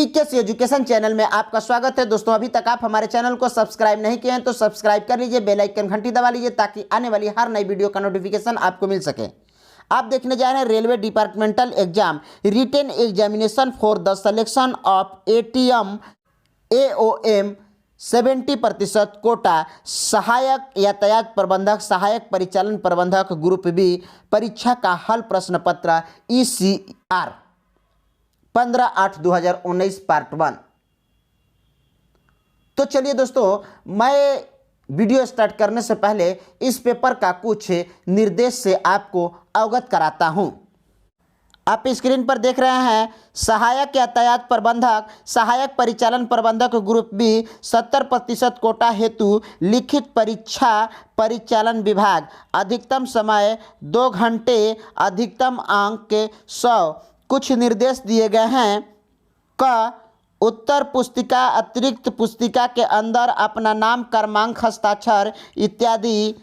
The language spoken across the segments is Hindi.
पीकेसी एजुकेशन चैनल में आपका स्वागत है। दोस्तों, अभी तक आप हमारे चैनल को सब्सक्राइब नहीं किए हैं तो सब्सक्राइब कर लीजिए, बेल आइकन घंटी दबा लीजिए ताकि आने वाली हर नई वीडियो का नोटिफिकेशन आपको मिल सके। आप देखने जा रहे हैं railway departmental exam written examination for the selection of ATM AOM 70% quota सहायक यातायात प्रबंधक, सहायक परिचालन प्रबंधक ग्रुप बी परीक्षा का हल प्रश्न पत्र ECR 15/8/2019 पार्ट 1। तो चलिए दोस्तों, मैं वीडियो स्टार्ट करने से पहले इस पेपर का कुछ निर्देश से आपको अवगत कराता हूं। आप स्क्रीन पर देख रहे हैं सहायक यातायात प्रबंधक, सहायक परिचालन प्रबंधक ग्रुप बी 70% कोटा हेतु लिखित परीक्षा परिचालन विभाग, अधिकतम समय 2 घंटे, अधिकतम अंक 100। कुछ निर्देश दिए गए हैं। क उत्तर पुस्तिका अतिरिक्त पुस्तिका के अंदर अपना नाम, क्रमांक, हस्ताक्षर इत्यादि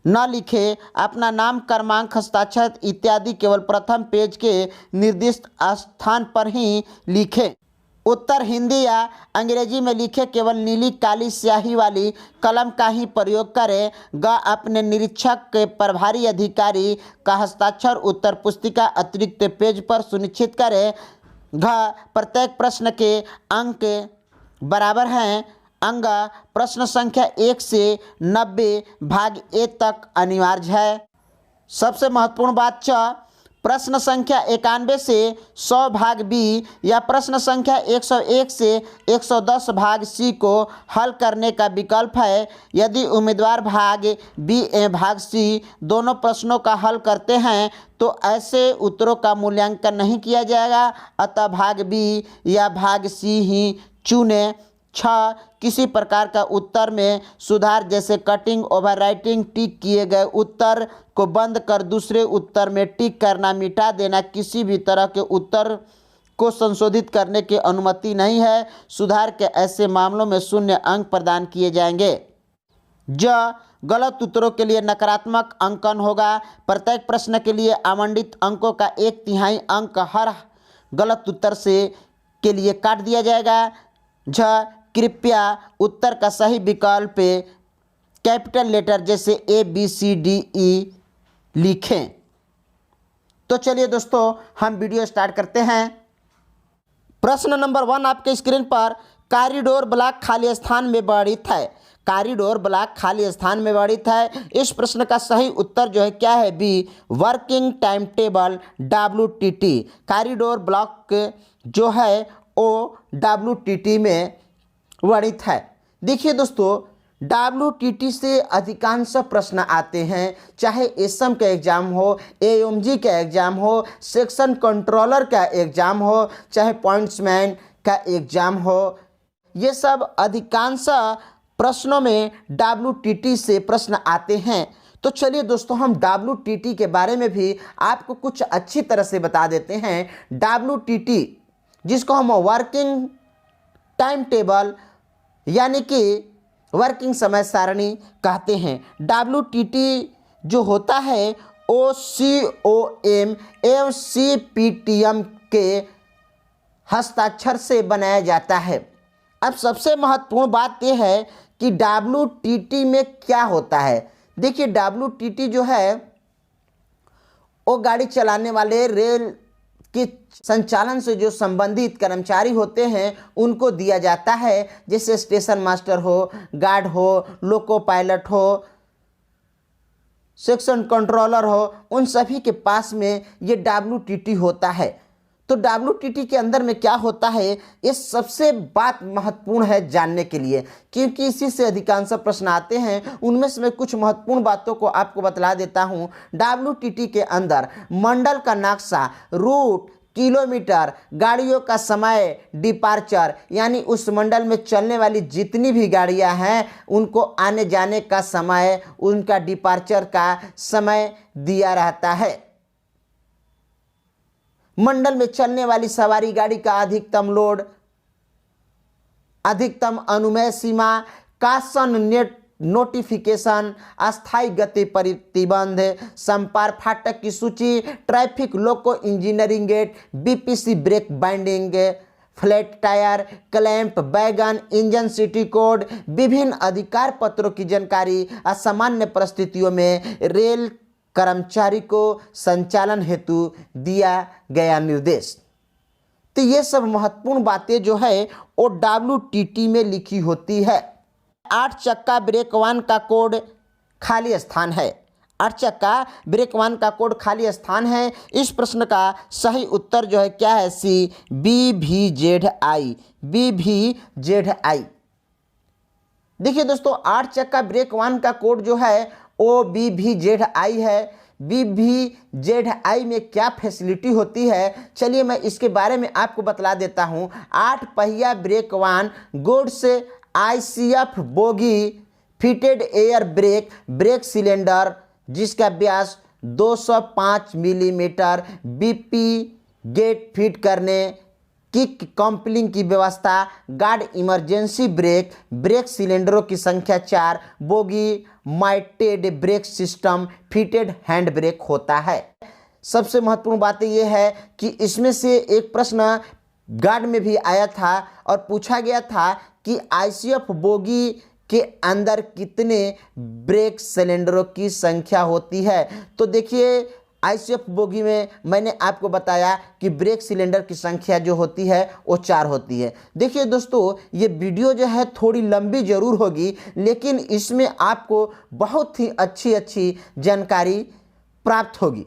न लिखे। अपना नाम, क्रमांक, हस्ताक्षर इत्यादि केवल प्रथम पेज के निर्दिष्ट स्थान पर ही लिखें। उत्तर हिंदी या अंग्रेजी में लिखे, केवल नीली काली स्याही वाली कलम का ही प्रयोग करें। ग अपने निरीक्षक के प्रभारी अधिकारी का हस्ताक्षर उत्तर पुस्तिका अतिरिक्त पेज पर सुनिश्चित करें। घ प्रत्येक प्रश्न के अंक बराबर हैं। अंग प्रश्न संख्या 1 से 90 भाग ए तक अनिवार्य है। सबसे महत्वपूर्ण बात च प्रश्न संख्या 91 से 100 भाग बी या प्रश्न संख्या 101 से 110 भाग सी को हल करने का विकल्प है। यदि उम्मीदवार भाग बी भाग सी दोनों प्रश्नों का हल करते हैं तो ऐसे उत्तरों का मूल्यांकन नहीं किया जाएगा, अतः भाग बी या भाग सी ही चुनें। 6 किसी प्रकार का उत्तर में सुधार जैसे कटिंग, ओवरराइटिंग, टिक किए गए उत्तर को बंद कर दूसरे उत्तर में टिक करना, मिटा देना, किसी भी तरह के उत्तर को संशोधित करने की अनुमति नहीं है। सुधार के ऐसे मामलों में 0 अंक प्रदान किए जाएंगे। ज गलत उत्तरों के लिए नकारात्मक अंकन होगा। प्रत्येक प्रश्न के लिए आवंटित अंकों का 1/3 अंक हर गलत उत्तर से के लिए काट दिया जाएगा। झ कृपया उत्तर का सही विकल्प कैपिटल लेटर जैसे ABCDE लिखें। तो चलिए दोस्तों, हम वीडियो स्टार्ट करते हैं। प्रश्न नंबर 1 आपके स्क्रीन पर, कॉरिडोर ब्लॉक खाली स्थान में वर्णित है। कॉरिडोर ब्लॉक खाली स्थान में वर्णित है। इस प्रश्न का सही उत्तर जो है क्या है? Be working time table WTT। Corridor block जो है वो WTT में वर्णित है। देखिए दोस्तों, WTT से अधिकांश प्रश्न आते हैं, चाहे एसएम का एग्जाम हो, AOMG का एग्जाम हो, सेक्शन कंट्रोलर का एग्जाम हो, चाहे पॉइंट्समैन का एग्जाम हो। ये सब अधिकांश प्रश्नों में WTT से प्रश्न आते हैं। तो चलिए दोस्तों, हम WTT के बारे में भी आपको कुछ अच्छी तरह से बता देते हैं। WTT जिसको हम वर्किंग टाइम टेबल यानी कि वर्किंग समय सारणी कहते हैं। WTT जो होता है वो COM एवं CPTM के हस्ताक्षर से बनाया जाता है। अब सबसे महत्वपूर्ण बात यह है कि WTT में क्या होता है। देखिए, WTT जो है वो गाड़ी चलाने वाले, रेल के संचालन से जो संबंधित कर्मचारी होते हैं उनको दिया जाता है। जैसे स्टेशन मास्टर हो, गार्ड हो, लोको पायलट हो, सेक्शन कंट्रोलर हो, उन सभी के पास में ये WTT होता है। तो WTT के अंदर में क्या होता है, ये सबसे बात महत्वपूर्ण है जानने के लिए, क्योंकि इसी से अधिकांश प्रश्न आते हैं। उनमें से मैं कुछ महत्वपूर्ण बातों को आपको बतला देता हूं। WTT के अंदर मंडल का नक्शा, रूट, किलोमीटर, गाड़ियों का समय, डिपार्चर यानी उस मंडल में चलने वाली जितनी भी गाड़ियां हैं उनको आने जाने का समय, उनका डिपार्चर का समय दिया रहता है। मंडल में चलने वाली सवारी गाड़ी का अधिकतम लोड, अधिकतम अनुमेय सीमा, कासन नेट नोटिफिकेशन, अस्थायी गति प्रतिबंध, संपार फाटक की सूची, traffic loco engineering gate, BPC brake binding, flat tyre, clamp, wagon, engine city code, विभिन्न अधिकार पत्रों की जानकारी, असामान्य परिस्थितियों में रेल कर्मचारी को संचालन हेतु दिया गया निर्देश। तो ये सब महत्वपूर्ण बातें जो है वो WTT में लिखी होती है। 8 चक्का ब्रेक वाहन का कोड खाली स्थान है। 8 चक्का ब्रेक वाहन का कोड खाली स्थान है। इस प्रश्न का सही उत्तर जो है क्या है? सी, BVZI। BVZI। देखिए दोस्तों, 8 चक्का ब्रेक वाहन का कोड जो है वो BVZI है। BVZI में क्या फैसिलिटी होती है, चलिए मैं इसके बारे में आपको बतला देता हूं। 8 पहिया ब्रेक वाहन goods ICF bogie fitted air brake cylinder जिसका व्यास 205 मिलीमीटर, BP गेट फिट करने, किक कॉम्पलिंग की व्यवस्था, गार्ड इमरजेंसी ब्रेक सिलेंडरों की संख्या 4, bogie mounted brake system, fitted hand brake होता है। सबसे महत्वपूर्ण बात यह है कि इसमें से एक प्रश्न गार्ड में भी आया था और पूछा गया था कि ICF बोगी के अंदर कितने ब्रेक सिलेंडरों की संख्या होती है। तो देखिए ICF बोगी में मैंने आपको बताया कि ब्रेक सिलेंडर की संख्या जो होती है वो 4 होती है। देखिए दोस्तों, ये वीडियो जो है थोड़ी लंबी जरूर होगी, लेकिन इसमें आपको बहुत ही अच्छी जानकारी प्राप्त होगी।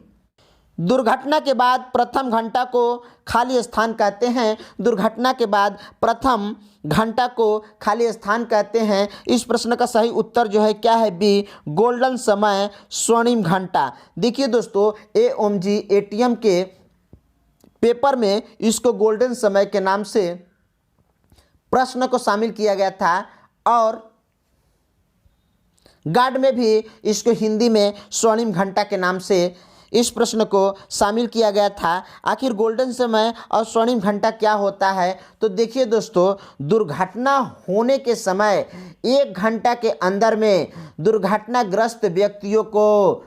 दुर्घटना के बाद प्रथम घंटा को खाली स्थान कहते हैं। दुर्घटना के बाद प्रथम घंटा को खाली स्थान कहते हैं। इस प्रश्न का सही उत्तर जो है क्या है? बी, गोल्डन समय, स्वर्णिम घंटा। देखिए दोस्तों, AOMG ATM के पेपर में इसको गोल्डन समय के नाम से प्रश्न को शामिल किया गया था और गार्ड में भी इसको हिंदी में स्वर्णिम घंटा के नाम से इस प्रश्न को शामिल किया गया था। आखिर गोल्डन समय और स्वर्णिम घंटा क्या होता है? तो देखिए दोस्तों, दुर्घटना होने के समय 1 घंटा के अंदर में दुर्घटनाग्रस्त व्यक्तियों को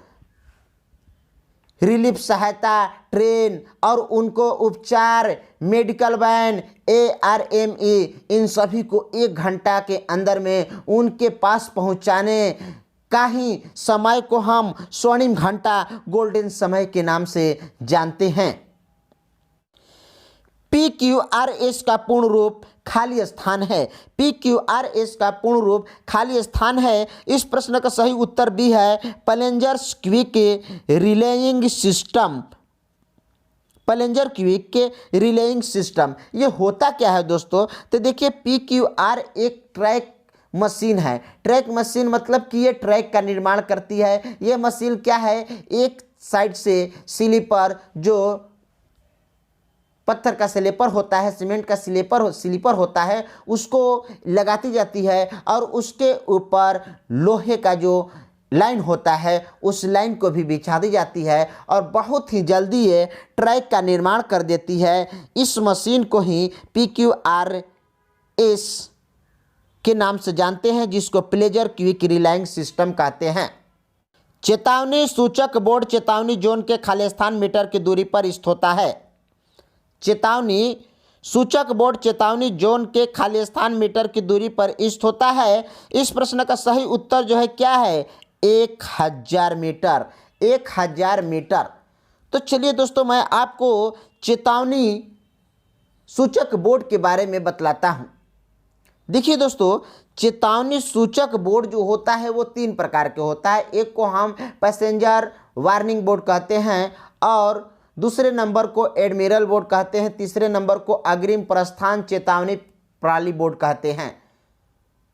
रिलीफ सहायता, ट्रेन और उनको उपचार, मेडिकल वैन, ARME, इन सभी को 1 घंटा के अंदर में उनके पास पहुंचाने का ही समय को हम स्वर्णिम घंटा, गोल्डन समय के नाम से जानते हैं। PQRS का पूर्ण रूप खाली स्थान है। PQRS का पूर्ण रूप खाली स्थान है। इस प्रश्न का सही उत्तर भी है, passengers quick relying system. Passenger quick के रिलेइंग सिस्टम ये होता क्या है दोस्तों? तो देखिए, PQR एक ट्रैक मशीन है। ट्रैक मशीन मतलब कि ये ट्रैक का निर्माण करती है। ये मशीन क्या है? एक साइड से स्लीपर, जो पत्थर का स्लीपर होता है, सीमेंट का स्लीपर होता है, उसको लगाती जाती है और उसके ऊपर लोहे का जो लाइन होता है उस लाइन को भी बिछा दी जाती है और बहुत ही जल्दी ये ट्रैक का निर्माण कर देती है। इस मशीन को ही PQRS के नाम से जानते हैं, जिसको प्लेजर क्विक रिलाइंग सिस्टम कहते हैं। चेतावनी सूचक बोर्ड चेतावनी जोन के खाली स्थान मीटर की दूरी पर स्थित होता है। चेतावनी सूचक बोर्ड चेतावनी जोन के खाली स्थान मीटर की दूरी पर स्थित होता है। इस प्रश्न का सही उत्तर जो है क्या है? 1000 मीटर। 1000 मीटर। तो चलिए दोस्तों, मैं आपको चेतावनी सूचक बोर्ड के बारे में बतलाता हूं। देखिए दोस्तों, चेतावनी सूचक बोर्ड जो होता है वो 3 प्रकार के होता है। एक को हम पैसेंजर वार्निंग बोर्ड कहते हैं और दूसरे नंबर को एडमिरल बोर्ड कहते हैं, तीसरे नंबर को अग्रिम प्रस्थान चेतावनी प्रणाली बोर्ड कहते हैं।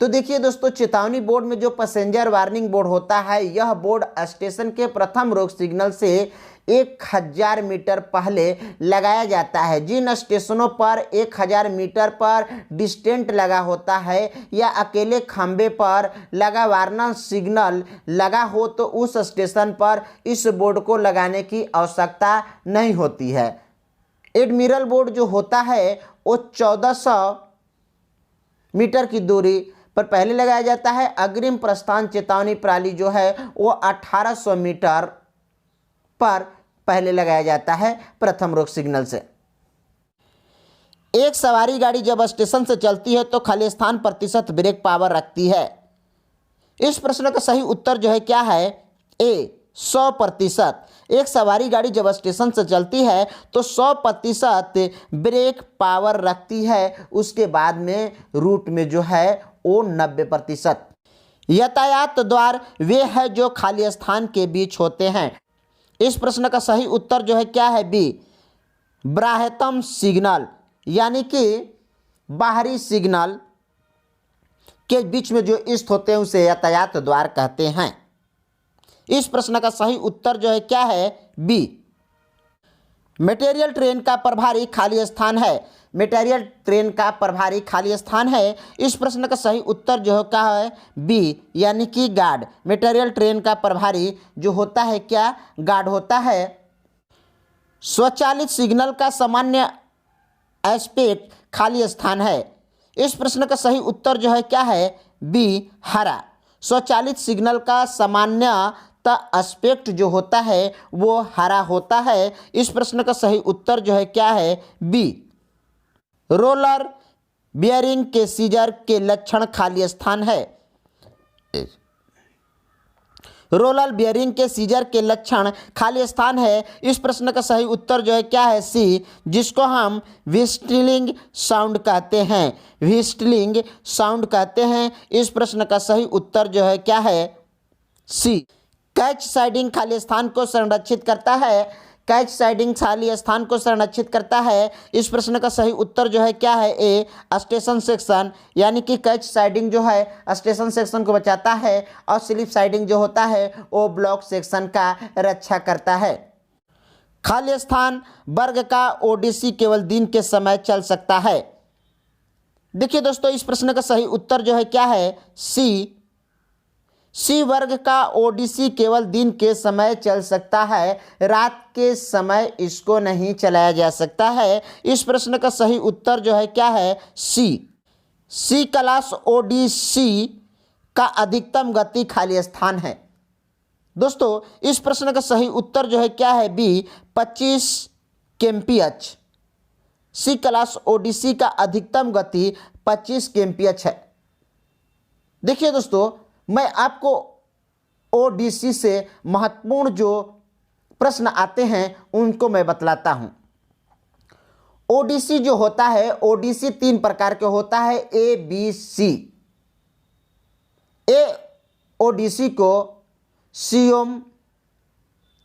तो देखिए दोस्तों, चेतावनी बोर्ड में जो पैसेंजर वार्निंग बोर्ड होता है, यह बोर्ड स्टेशन के प्रथम रोक सिग्नल से 1000 मीटर पहले लगाया जाता है। जिन स्टेशनों पर 1000 मीटर पर डिस्टेंट लगा होता है या अकेले खंबे पर लगा वार्निंग सिग्नल लगा हो तो उस स्टेशन पर इस बोर्ड को लगाने की आवश्यकता नहीं होती है। एडमिरल बोर्ड जो होता है वो 1400 मीटर की दूरी पर पहले लगाया जाता है। अग्रिम प्रस्थान चेतावनी प्रणाली जो है वो 1800 मीटर पर पहले लगाया जाता है प्रथम रोक सिग्नल से। एक सवारी गाड़ी जब स्टेशन से चलती है तो खाली स्थान प्रतिशत ब्रेक पावर रखती है। इस प्रश्न का सही उत्तर जो है क्या है? ए 100%। एक सवारी गाड़ी जब स्टेशन से चलती है तो 100% ब्रेक पावर रखती है, उसके बाद में रूट में जो है वो 90%। यातायात द्वार वे है जो खाली स्थान के बीच होते हैं। इस प्रश्न का सही उत्तर जो है क्या है? बी बाह्यतम सिग्नल, यानी कि बाहरी सिग्नल के बीच में जो स्थित होते हैं उसे यातायात द्वार कहते हैं। इस प्रश्न का सही उत्तर जो है क्या है? बी मटेरियल ट्रेन का प्रभारी खाली स्थान है। मटेरियल ट्रेन का प्रभारी खाली स्थान है। इस प्रश्न का सही उत्तर जो है क्या है? बी यानी कि गार्ड। मटेरियल ट्रेन का प्रभारी जो होता है क्या? गार्ड होता है। स्वचालित सिग्नल का सामान्य एस्पेक्ट खाली स्थान है। इस प्रश्न का सही उत्तर जो है क्या है? बी हरा। स्वचालित सिग्नल का सामान्यतः एस्पेक्ट जो होता है वो हरा होता है। इस प्रश्न का सही उत्तर जो है क्या है? बी रोलर बियरिंग के सीजर के लक्षण खाली स्थान है। रोलर बियरिंग के सीजर के लक्षण खाली स्थान है। इस प्रश्न का सही उत्तर जो है क्या है? सी, जिसको हम व्हिस्टलिंग साउंड कहते हैं। व्हिस्टलिंग साउंड कहते हैं। इस प्रश्न का सही उत्तर जो है क्या है? सी। कैच साइडिंग खाली स्थान को संरक्षित करता है। कैच साइडिंग खाली स्थान को संरक्षित करता है। इस प्रश्न का सही उत्तर जो है क्या है? ए स्टेशन सेक्शन, यानी कि कैच साइडिंग जो है स्टेशन सेक्शन को बचाता है और स्लिप साइडिंग जो होता है वो ब्लॉक सेक्शन का रक्षा करता है। खाली स्थान वर्ग का ओडीसी केवल दिन के समय चल सकता है। देखिए दोस्तों, इस प्रश्न का सही उत्तर जो है क्या है? सी वर्ग का ओडीसी केवल दिन के समय चल सकता है, रात के समय इसको नहीं चलाया जा सकता है। इस प्रश्न का सही उत्तर जो है क्या है? सी क्लास ओडीसी का अधिकतम गति खाली स्थान है। दोस्तों, इस प्रश्न का सही उत्तर जो है क्या है? B 25 kmph। C class ODC का अधिकतम गति 25 kmph है। देखिए दोस्तों, मैं आपको ओडीसी से महत्वपूर्ण जो प्रश्न आते हैं उनको मैं बतलाता हूं। ओडीसी जो होता है, ओडीसी 3 प्रकार के होता है, ए बी सी। ए ओडीसी को सीओम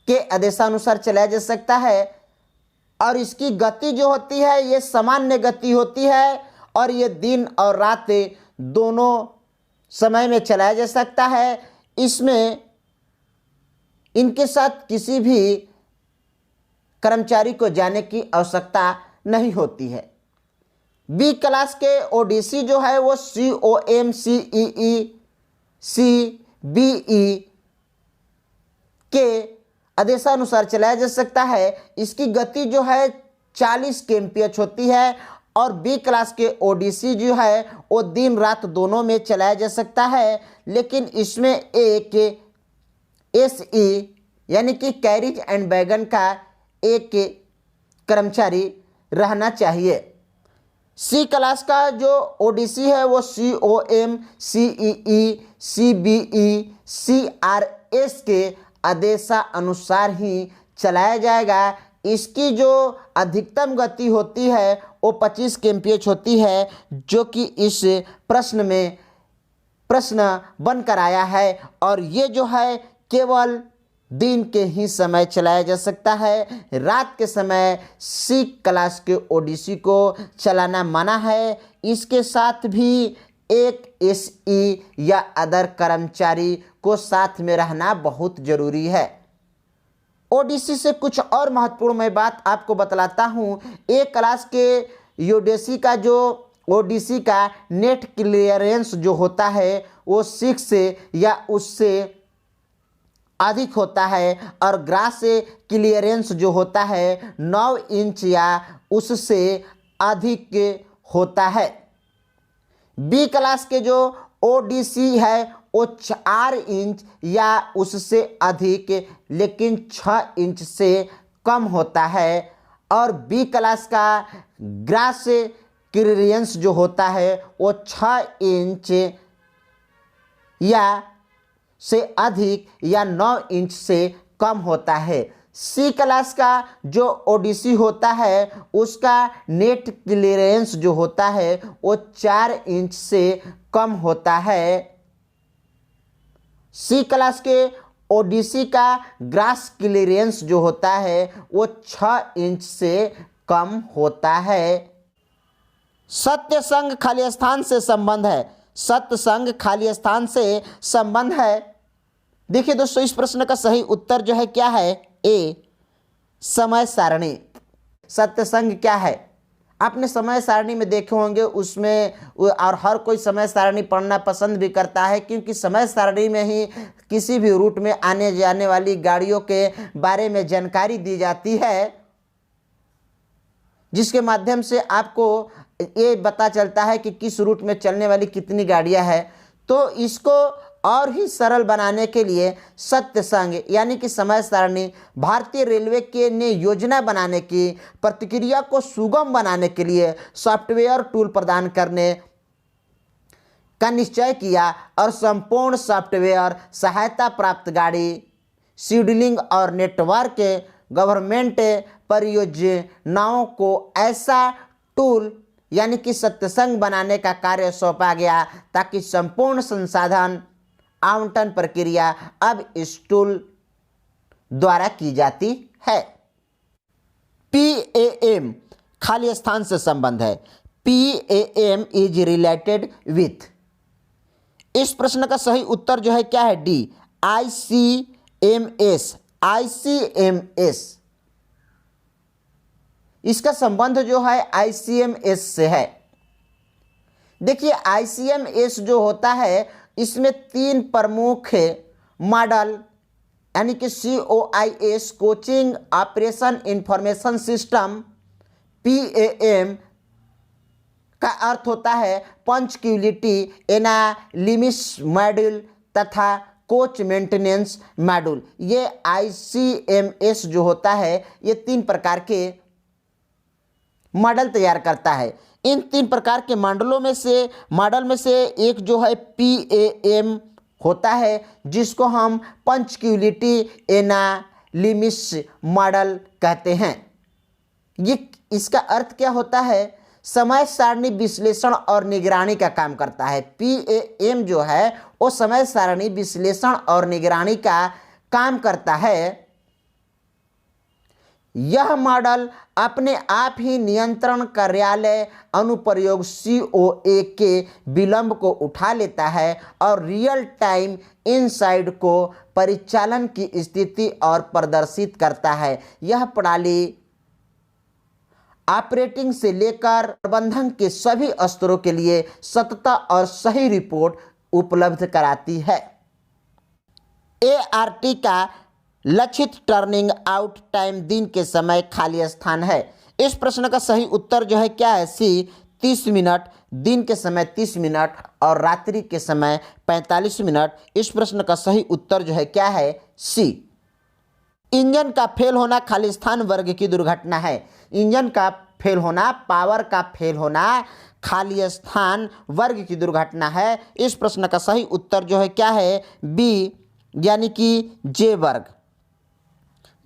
के आदेशानुसार चलाया जा सकता है और इसकी गति जो होती है ये सामान्य गति होती है और ये दिन और रात दोनों समय में चलाया जा सकता है। इसमें इनके साथ किसी भी कर्मचारी को जाने की आवश्यकता नहीं होती है। बी क्लास के ओडीसी जो है वो COM CEE CBE के आदेशानुसार चलाया जा सकता है। इसकी गति जो है 40 kmph होती है और बी क्लास के ओडीसी जो है वो दिन रात दोनों में चलाया जा सकता है, लेकिन इसमें एक SE यानी कि कैरिज एंड वैगन का एक कर्मचारी रहना चाहिए। सी क्लास का जो ओडीसी है वो COM CEE CBE CRS के आदेशानुसार ही चलाया जाएगा। इसकी जो अधिकतम गति होती है वो 25 kmph होती है, जो कि इस प्रश्न में प्रश्न बनकर आया है और ये जो है केवल दिन के ही समय चलाया जा सकता है। रात के समय सी क्लास के ओडीसी को चलाना मना है। इसके साथ भी एक SE या अदर कर्मचारी को साथ में रहना बहुत जरूरी है। ओडीसी से कुछ और महत्वपूर्ण मैं बात आपको बतलाता हूँ। ए क्लास के ओडीसी का नेट क्लियरेंस जो होता है वो 6 या उससे अधिक होता है और ग्रास क्लियरेंस जो होता है 9 इंच या उससे अधिक होता है। बी क्लास के जो ओडीसी है वो 4 इंच या उससे अधिक लेकिन 6 इंच से कम होता है और बी क्लास का ग्रास क्लियरेंस जो होता है वो 6 इंच या से अधिक या 9 इंच से कम होता है। सी क्लास का जो ओडीसी होता है उसका नेट क्लियरेंस जो होता है वो 4 इंच से कम होता है। सी क्लास के ओडीसी का ग्रास क्लियरेंस जो होता है वो 6 इंच से कम होता है। सत्य संग खाली स्थान से संबंध है। सत्य संग खाली स्थान से संबंध है। देखिए दोस्तों, इस प्रश्न का सही उत्तर जो है क्या है? ए, समय सारणी। सत्य संग क्या है? आपने समय सारणी में देखे होंगे, उसमें और हर कोई समय सारणी पढ़ना पसंद भी करता है, क्योंकि समय सारणी में ही किसी भी रूट में आने जाने वाली गाड़ियों के बारे में जानकारी दी जाती है, जिसके माध्यम से आपको ये पता चलता है कि किस रूट में चलने वाली कितनी गाड़ियां हैं। तो इसको और ही सरल बनाने के लिए सत्य संग यानी कि समय सारणी भारतीय रेलवे के ने योजना बनाने की प्रक्रिया को सुगम बनाने के लिए सॉफ्टवेयर टूल प्रदान करने का निश्चय किया और संपूर्ण सॉफ्टवेयर सहायता प्राप्त गाड़ी शेड्यूलिंग और नेटवर्क के गवर्नमेंट परियोजनाओं को ऐसा टूल यानी कि सत्संग बनाने का कार्य सौंपा गया, ताकि संपूर्ण संसाधन आवंटन प्रक्रिया अब इस टूल द्वारा की जाती है। PAM खाली स्थान से संबंध है। PAM is related with. इस प्रश्न का सही उत्तर जो है क्या है? D, ICMS। ICMS इसका संबंध जो है ICMS से है। देखिए, ICMS जो होता है इसमें 3 प्रमुख मॉडल यानी कि COIS coaching operation information system PAM का अर्थ होता है पंचक्यूलिटी एनालिसिस मॉड्यूल तथा कोच मेंटेनेंस मॉड्यूल। ये ICMS जो होता है ये 3 प्रकार के मॉडल तैयार करता है। इन 3 प्रकार के मॉडल में से एक जो है PAM होता है, जिसको हम पंचक्यूलिटी एनालिसिस मॉडल कहते हैं। ये इसका अर्थ क्या होता है? समय सारणी विश्लेषण और निगरानी का काम करता है। PAM जो है वो समय सारणी विश्लेषण और निगरानी का काम करता है। यह मॉडल अपने आप ही नियंत्रण कार्यालय अनुप्रयोग COA के विलंब को उठा लेता है और रियल टाइम इनसाइड को परिचालन की स्थिति और प्रदर्शित करता है। यह प्रणाली ऑपरेटिंग से लेकर प्रबंधन के सभी स्तरों के लिए सतत और सही रिपोर्ट उपलब्ध कराती है। ART का लक्षित टर्निंग आउट टाइम दिन के समय खाली स्थान है। इस प्रश्न का सही उत्तर जो है क्या है? सी, 30 मिनट, दिन के समय 30 मिनट और रात्रि के समय 45 मिनट। इस प्रश्न का सही उत्तर जो है क्या है? सी। इंजन का फेल होना खाली स्थान वर्ग की दुर्घटना है। इंजन का फेल होना, पावर का फेल होना खाली स्थान वर्ग की दुर्घटना है। इस प्रश्न का सही उत्तर जो है क्या है? बी, यानी कि जे वर्ग।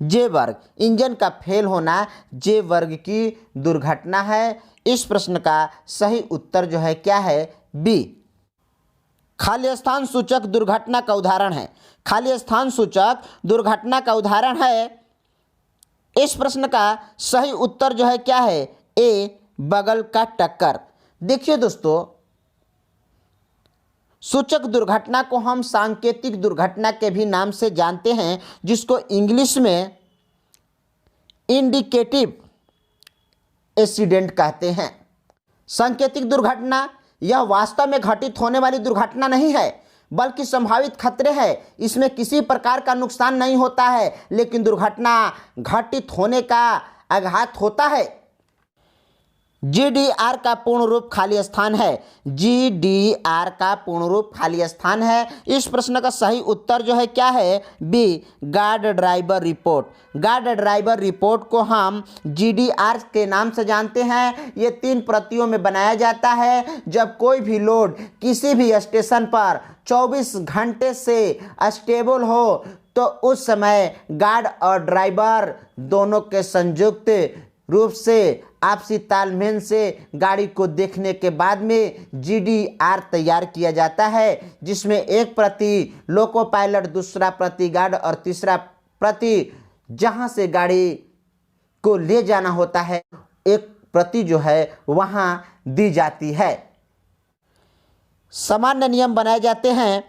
जे वर्ग, इंजन का फेल होना जे वर्ग की दुर्घटना है। इस प्रश्न का सही उत्तर जो है क्या है? बी। खाली स्थान सूचक दुर्घटना का उदाहरण है। खाली स्थान सूचक दुर्घटना का उदाहरण है। इस प्रश्न का सही उत्तर जो है क्या है? ए, बगल का टक्कर। देखिए दोस्तों, सूचक दुर्घटना को हम सांकेतिक दुर्घटना के भी नाम से जानते हैं, जिसको इंग्लिश में इंडिकेटिव एक्सीडेंट कहते हैं। सांकेतिक दुर्घटना यह वास्तव में घटित होने वाली दुर्घटना नहीं है, बल्कि संभावित खतरे हैं। इसमें किसी प्रकार का नुकसान नहीं होता है, लेकिन दुर्घटना घटित होने का आघात होता है। GDR का पूर्ण रूप खाली स्थान है। GDR का पूर्ण रूप खाली स्थान है। इस प्रश्न का सही उत्तर जो है क्या है, B, guard driver report. Guard driver report को हम GDR के नाम से जानते हैं। ये 3 प्रतियों में बनाया जाता है। जब कोई भी लोड किसी भी स्टेशन पर 24 घंटे से स्टेबल हो तो उस समय गार्ड और ड्राइवर दोनों के संयुक्त रूप से आपसी तालमेल से गाड़ी को देखने के बाद में GDR तैयार किया जाता है, जिसमें एक प्रति लोको पायलट, दूसरा प्रति गार्ड और तीसरा प्रति जहां से गाड़ी को ले जाना होता है एक प्रति जो है वहां दी जाती है। सामान्य नियम बनाए जाते हैं,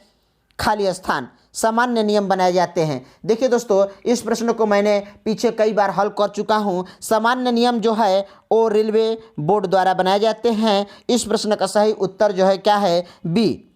खाली स्थान। सामान्य नियम बनाए जाते हैं। देखिए दोस्तों, इस प्रश्न को मैंने पीछे कई बार हल कर चुका हूं। सामान्य नियम जो है वो रेलवे बोर्ड द्वारा बनाए जाते हैं। इस प्रश्न का सही उत्तर जो है क्या है, बी।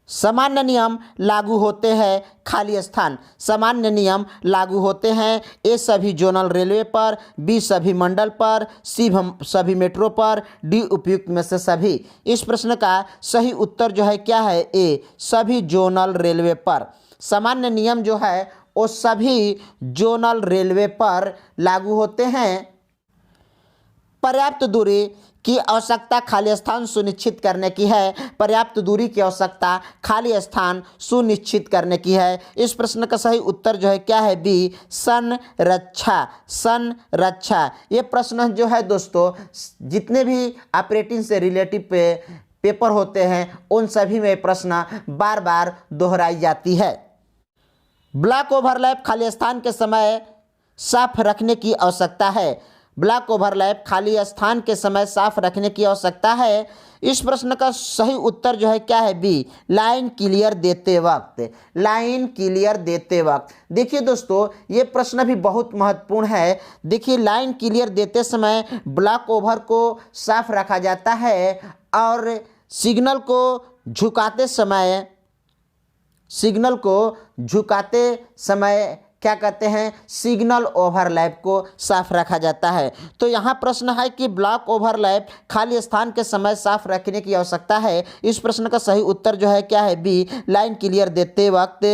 सामान्य नियम लागू होते हैं, खाली स्थान। सामान्य नियम लागू होते हैं ए सभी जोनल रेलवे पर, बी सभी मंडल पर, सी सभी मेट्रो पर, डी उपयुक्त में से सभी। इस प्रश्न का सही उत्तर जो है क्या है, ए, सभी जोनल रेलवे पर। सामान्य नियम जो है वो सभी जोनल रेलवे पर लागू होते हैं। पर्याप्त दूरी की आवश्यकता खाली स्थान सुनिश्चित करने की है। पर्याप्त दूरी की आवश्यकता खाली स्थान सुनिश्चित करने की है। इस प्रश्न का सही उत्तर जो है क्या है, बी, संरक्षा। संरक्षा। ये प्रश्न जो है दोस्तों, जितने भी ऑपरेटिंग से रिलेटिव पेपर होते हैं उन सभी में प्रश्न बार बार दोहराई जाती है। ब्लॉक ओवरलैप खाली स्थान के समय साफ रखने की आवश्यकता है। ब्लॉक ओवरलैप खाली स्थान के समय साफ रखने की आवश्यकता है। इस प्रश्न का सही उत्तर जो है क्या है, बी, लाइन क्लियर देते वक्त। लाइन क्लियर देते वक्त। देखिए दोस्तों, ये प्रश्न भी बहुत महत्वपूर्ण है। देखिए, लाइन क्लियर देते समय ब्लॉक ओवर को साफ रखा जाता है और सिग्नल को झुकाते समय क्या कहते हैं, सिग्नल ओवरलैप को साफ रखा जाता है। तो यहाँ प्रश्न है कि ब्लॉक ओवरलैप खाली स्थान के समय साफ रखने की आवश्यकता है। इस प्रश्न का सही उत्तर जो है क्या है, बी, लाइन क्लियर देते वक्त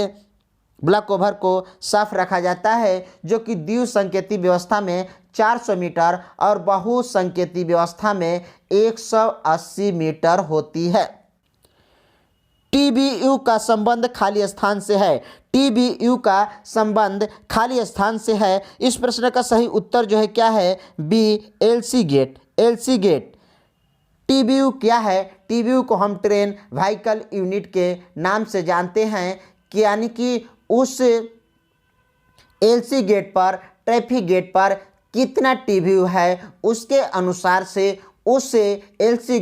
ब्लॉक ओवर को साफ रखा जाता है, जो कि द्विसंकेती व्यवस्था में 400 मीटर और बहुसंकेती व्यवस्था में 180 मीटर होती है। TBU का संबंध खाली स्थान से है। TBU का संबंध खाली स्थान से है। इस प्रश्न का सही उत्तर जो है क्या है, B, LC gate. LC gate. TBU क्या है? TBU को हम ट्रेन व्हीकल यूनिट के नाम से जानते हैं, कि यानी कि उस LC गेट पर, ट्रैफिक गेट पर कितना TBU है उसके अनुसार से उस LC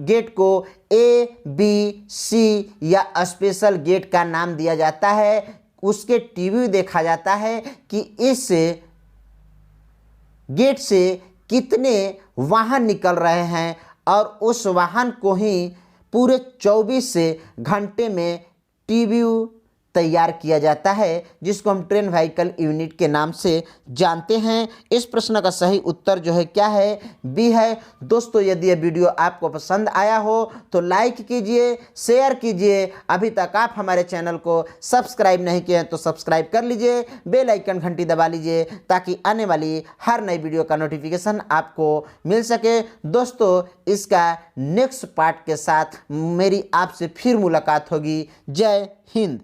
गेट को ABC या स्पेशल गेट का नाम दिया जाता है। उसके TBU देखा जाता है कि इस गेट से कितने वाहन निकल रहे हैं और उस वाहन को ही पूरे 24 घंटे में TBU तैयार किया जाता है, जिसको हम ट्रेन व्हीकल यूनिट के नाम से जानते हैं। इस प्रश्न का सही उत्तर जो है क्या है, बी है। दोस्तों, यदि यह वीडियो आपको पसंद आया हो तो लाइक कीजिए, शेयर कीजिए। अभी तक आप हमारे चैनल को सब्सक्राइब नहीं किए हैं तो सब्सक्राइब कर लीजिए, बेल आइकन घंटी दबा लीजिए, ताकि आने वाली हर नई वीडियो का नोटिफिकेशन आपको मिल सके। दोस्तों, इसका नेक्स्ट पार्ट के साथ मेरी आपसे फिर मुलाकात होगी। जय हिंद।